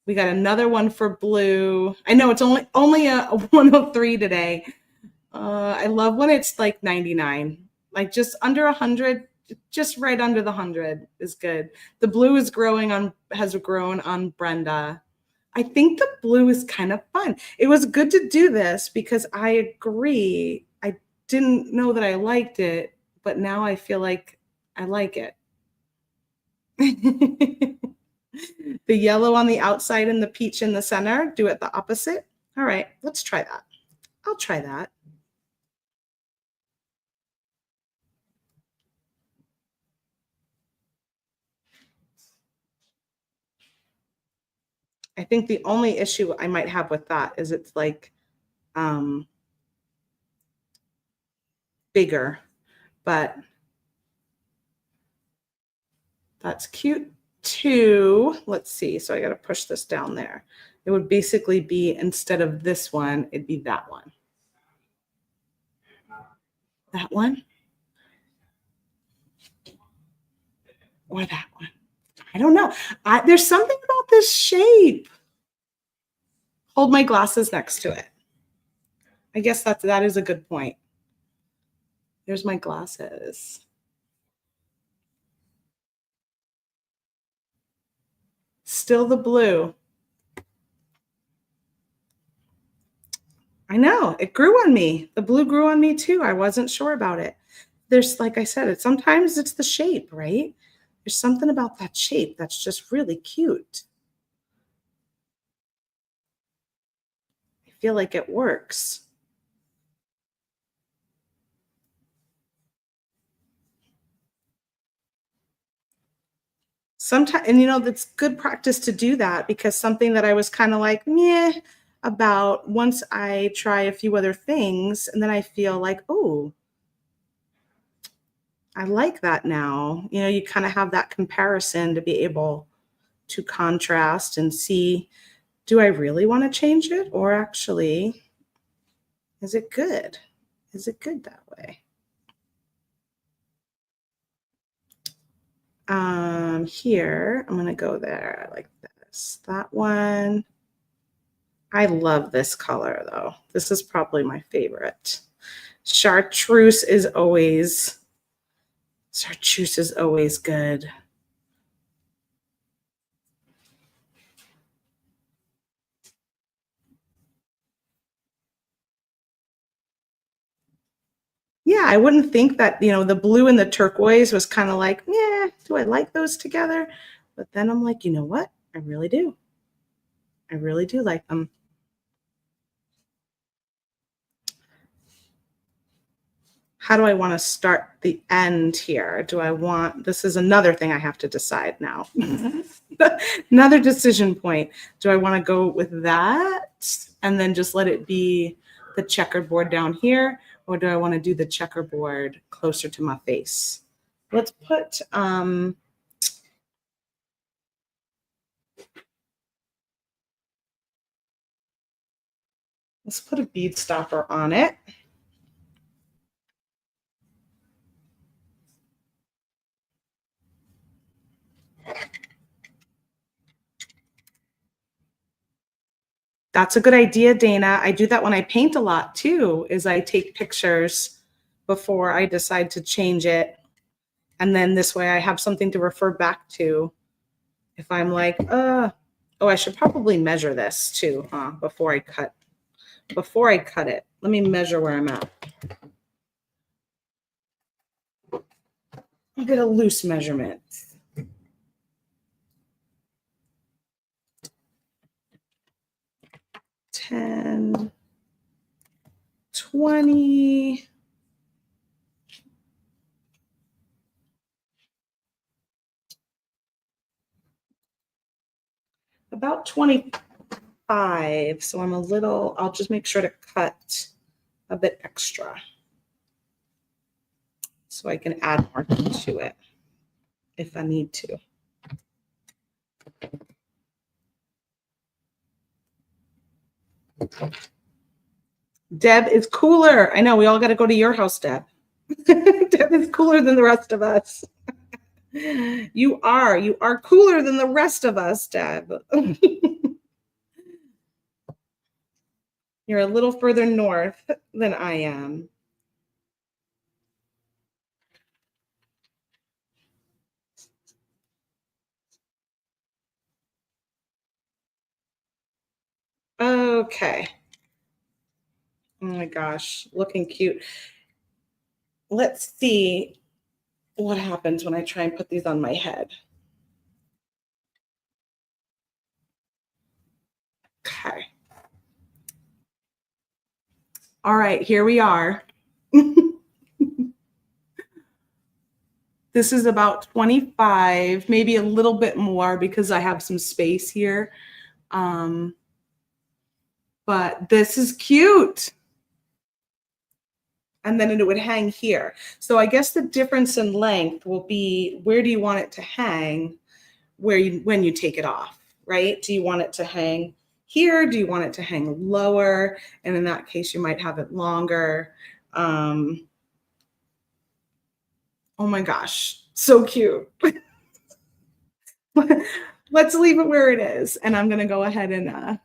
We got another one for blue. I know it's only a 103 today. I love when it's like 99, like just under 100, just right under the 100 is good. The blue has grown on Brenda. I think the blue is kind of fun. It was good to do this because I agree. I didn't know that I liked it, but now I feel like I like it. The yellow on the outside and the peach in the center, do it the opposite. All right, let's try that. I'll try that. I think the only issue I might have with that is it's like bigger, but that's cute too. Let's see. So I got to push this down there. It would basically be, instead of this one, it'd be that one. That one? Or that one? I don't know. There's something about this shape. Hold my glasses next to it. I guess that is a good point. There's my glasses. Still the blue. I know, it grew on me. The blue grew on me too. I wasn't sure about it. There's, like I said, sometimes it's the shape, right? There's something about that shape that's just really cute. I feel like it works. Sometimes, and that's good practice to do that, because something that I was kind of like, meh, about, once I try a few other things, and then I feel like, oh, I like that now. You kind of have that comparison to be able to contrast and see, do I really want to change it, or actually, is it good? Is it good that way? Here, I'm going to go there. I like this. That one. I love this color though. This is probably my favorite. Chartreuse is always good. Yeah, I wouldn't think that, the blue and the turquoise was kind of like, yeah, do I like those together? But then I'm like, you know what? I really do. I really do like them. How do I want to start the end here? This is another thing I have to decide now. Another decision point. Do I want to go with that and then just let it be the checkerboard down here? Or do I want to do the checkerboard closer to my face? let's put a bead stopper on it. That's a good idea, Dana. I do that when I paint a lot too, is I take pictures before I decide to change it. And then this way I have something to refer back to if I'm like, oh, I should probably measure this too, huh? Before I cut it. Let me measure where I'm at. I'll get a loose measurement. 10, 20. About 25. So I'll just make sure to cut a bit extra so I can add more to it if I need to. Deb is cooler. I know, we all got to go to your house, Deb. Deb is cooler than the rest of us. You are cooler than the rest of us, Deb. You're a little further north than I am. Okay. Oh my gosh, looking cute. Let's see what happens when I try and put these on my head. Okay. All right, here we are. This is about 25, maybe a little bit more because I have some space here. But this is cute. And then it would hang here. So I guess the difference in length will be, where do you want it to hang when you take it off, right? Do you want it to hang here? Do you want it to hang lower? And in that case, you might have it longer. Oh my gosh, so cute. Let's leave it where it is. And I'm going to go ahead and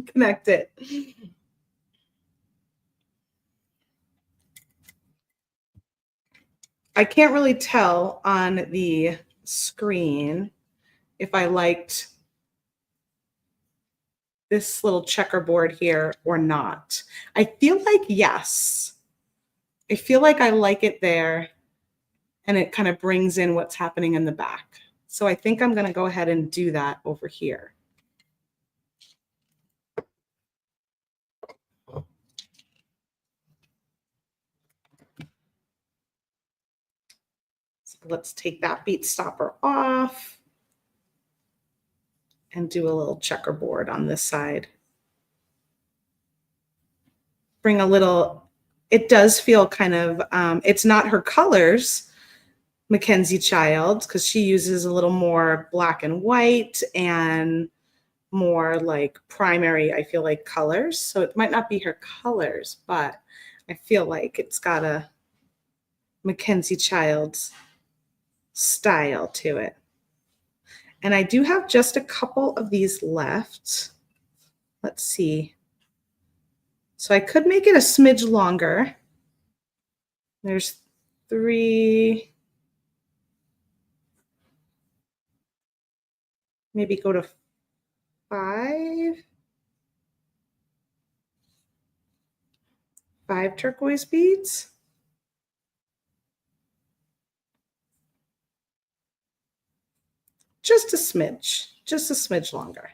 connect it. I can't really tell on the screen if I liked this little checkerboard here or not. I feel like yes. I feel like I like it there, and it kind of brings in what's happening in the back. So I think I'm going to go ahead and do that over here. So let's take that bead stopper off and do a little checkerboard on this side. Bring a little, it does feel kind of, it's not her colors, Mackenzie Child, because she uses a little more black and white and more like primary, I feel like, colors. So it might not be her colors, but I feel like it's got a Mackenzie Child's style to it. And I do have just a couple of these left. Let's see. So I could make it a smidge longer. There's 3. Maybe go to 5. 5 turquoise beads. Just a smidge longer.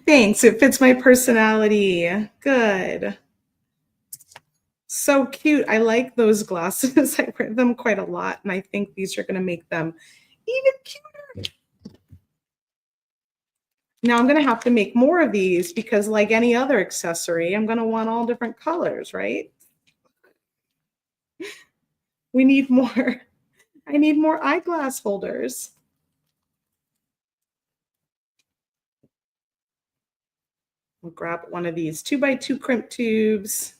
Thanks. It fits my personality. Good. So cute. I like those glasses. I wear them quite a lot, and I think these are going to make them even cuter. Now I'm going to have to make more of these because like any other accessory, I'm going to want all different colors, right? We need more. I need more eyeglass holders. We'll grab one of these 2x2 crimp tubes.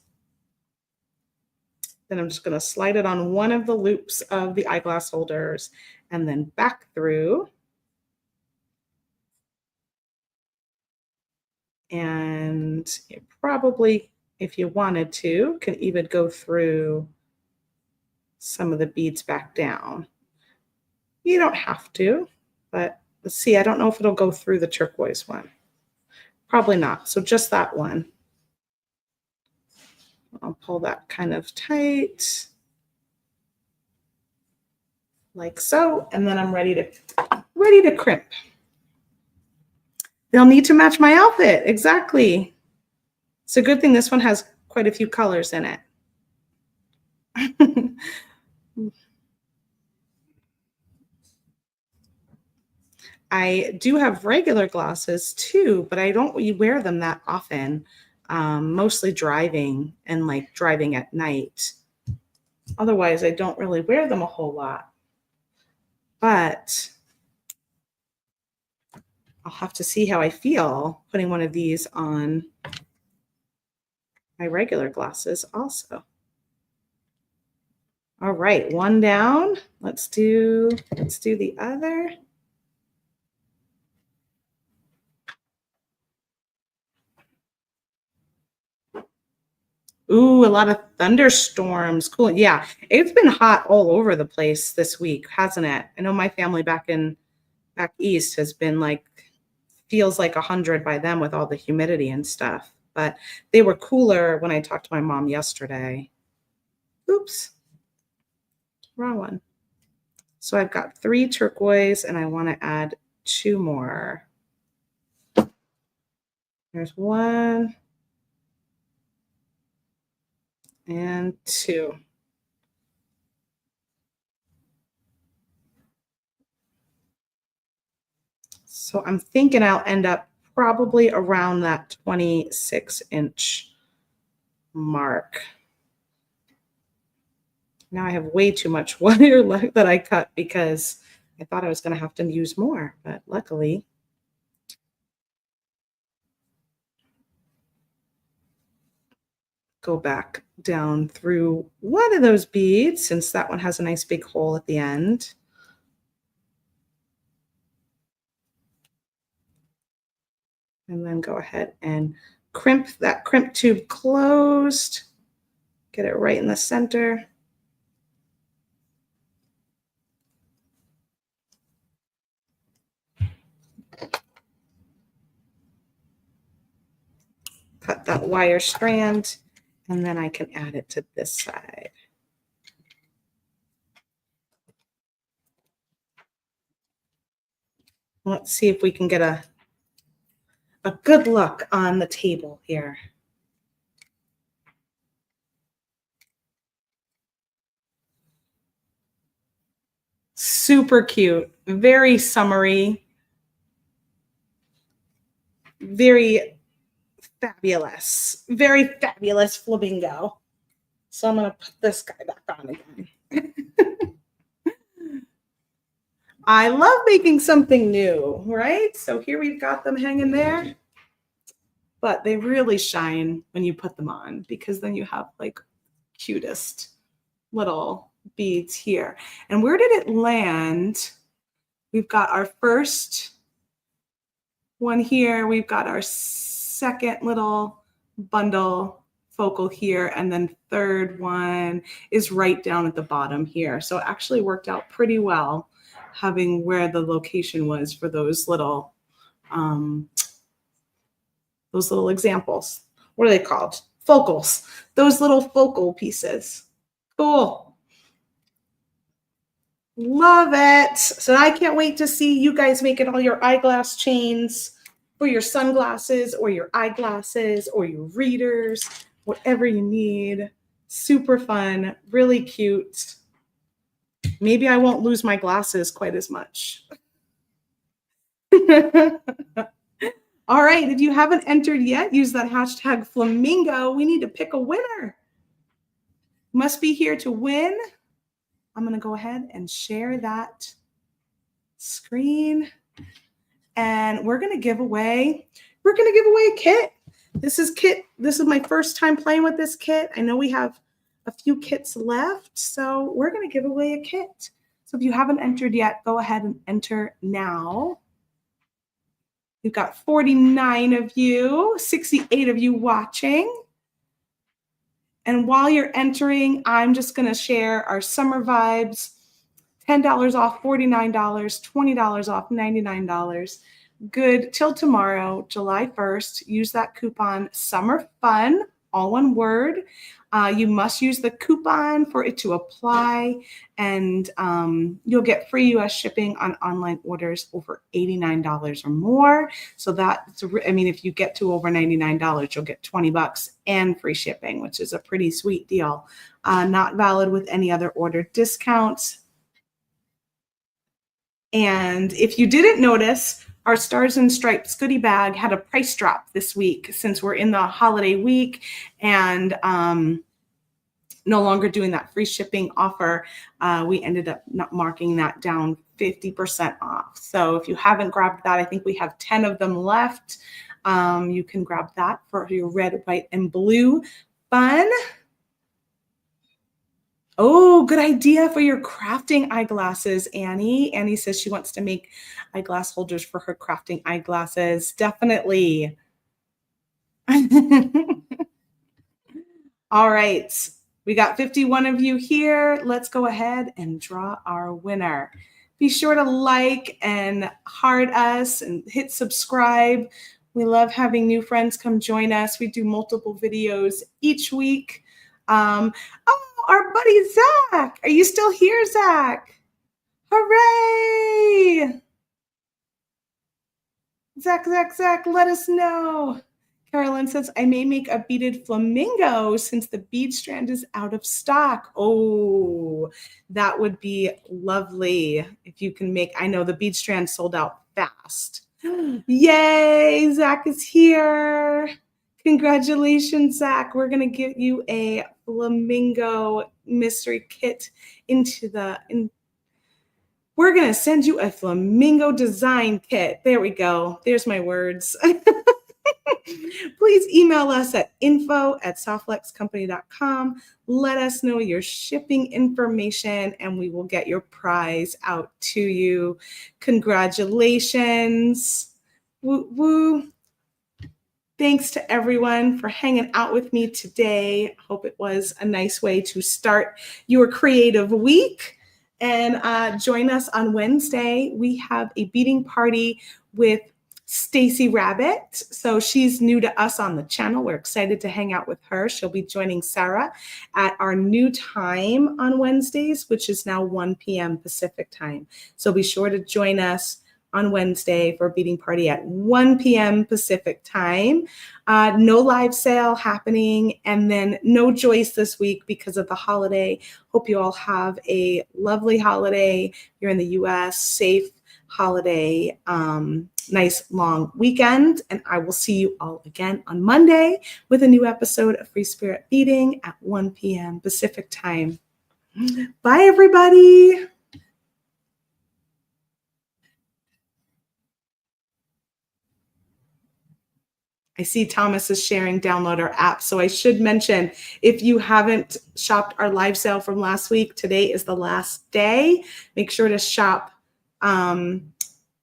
Then I'm just going to slide it on one of the loops of the eyeglass holders and then back through. And you probably, if you wanted to, can even go through some of the beads back down. You don't have to, but let's see. I don't know if it'll go through the turquoise one. Probably not. So just that one. I'll pull that kind of tight, like so, and then I'm ready to crimp. They'll need to match my outfit. Exactly. It's a good thing this one has quite a few colors in it. I do have regular glasses too, but I don't wear them that often. Mostly driving and like driving at night. Otherwise, I don't really wear them a whole lot. But I'll have to see how I feel putting one of these on my regular glasses also. All right, one down. Let's do the other. Ooh, a lot of thunderstorms. Cool. Yeah, it's been hot all over the place this week, hasn't it? I know my family back east has been like, feels like 100 by them with all the humidity and stuff. But they were cooler when I talked to my mom yesterday. Oops, wrong one. So I've got 3 turquoise and I want to add 2 more. There's 1 and 2. So I'm thinking I'll end up probably around that 26-inch mark. Now I have way too much wire left that I cut because I thought I was going to have to use more, but luckily. Go back down through one of those beads since that one has a nice big hole at the end. And then go ahead and crimp that crimp tube closed. Get it right in the center. Cut that wire strand, and then I can add it to this side. Let's see if we can get a good look on the table here. Super cute, very summery, very fabulous flamingo. So I'm going to put this guy back on again. I love making something new, right? So here we've got them hanging there, but they really shine when you put them on because then you have like cutest little beads here. And where did it land? We've got our first one here. We've got our second little bundle focal here. And then third one is right down at the bottom here. So it actually worked out pretty well having where the location was for those little examples. What are they called? Focals. Those little focal pieces. Cool. Love it. So I can't wait to see you guys making all your eyeglass chains for your sunglasses or your eyeglasses or your readers, whatever you need. Super fun, really cute. Maybe I won't lose my glasses quite as much. All right, if you haven't entered yet, use that hashtag Flamingo. We need to pick a winner. Must be here to win. I'm going to go ahead and share that screen. And we're going to give away a kit. This is my first time playing with this kit. I know we have a few kits left, so we're going to give away a kit. So if you haven't entered yet, go ahead and enter now. We've got 49 of you, 68 of you watching. And while you're entering, I'm just going to share our summer vibes. $10 off, $49, $20 off, $99. Good till tomorrow, July 1st. Use that coupon Summer Fun, all one word. You must use the coupon for it to apply, and you'll get free U.S. shipping on online orders over $89 or more. So that's, I mean, if you get to over $99, you'll get $20 and free shipping, which is a pretty sweet deal. Not valid with any other order discounts. And if you didn't notice, our Stars and Stripes goodie bag had a price drop this week since we're in the holiday week and no longer doing that free shipping offer. We ended up not marking that down 50% off. So if you haven't grabbed that, I think we have 10 of them left. You can grab that for your red, white, and blue fun. Oh, good idea for your crafting eyeglasses, Annie. Annie says she wants to make eyeglass holders for her crafting eyeglasses. Definitely. All right. We got 51 of you here. Let's go ahead and draw our winner. Be sure to like and heart us and hit subscribe. We love having new friends come join us. We do multiple videos each week. Oh, our buddy Zach. Are you still here, Zach? Hooray! Zach, let us know. Carolyn says, I may make a beaded flamingo since the bead strand is out of stock. Oh, that would be lovely if you can make, I know the bead strand sold out fast. Yay, Zach is here. Congratulations, Zach. We're going to give you a flamingo mystery kit we're going to send you a flamingo design kit. There we go. There's my words. Please email us at info@softflexcompany.com. Let us know your shipping information and we will get your prize out to you. Congratulations. Woo woo. Thanks to everyone for hanging out with me today. Hope it was a nice way to start your creative week. And join us on Wednesday. We have a beading party with Stacy Rabbit. So she's new to us on the channel. We're excited to hang out with her. She'll be joining Sarah at our new time on Wednesdays, which is now 1 p.m. Pacific time. So be sure to join us on Wednesday for a beading party at 1 p.m. Pacific time. No live sale happening, and then no Joyce this week because of the holiday. Hope you all have a lovely holiday. You're in the U.S., safe holiday, nice long weekend, and I will see you all again on Monday with a new episode of Free Spirit Beading at 1 p.m. Pacific time. Bye, everybody. I see Thomas is sharing download our app. So I should mention, if you haven't shopped our live sale from last week, today is the last day. Make sure to shop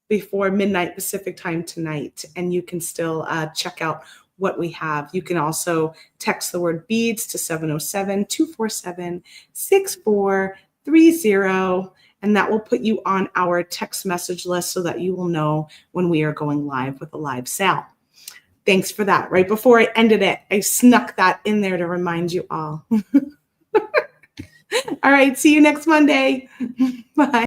before midnight Pacific time tonight, and you can still check out what we have. You can also text the word beads to 707-247-6430, and that will put you on our text message list so that you will know when we are going live with a live sale. Thanks for that. Right before I ended it, I snuck that in there to remind you all. All right, see you next Monday. Bye.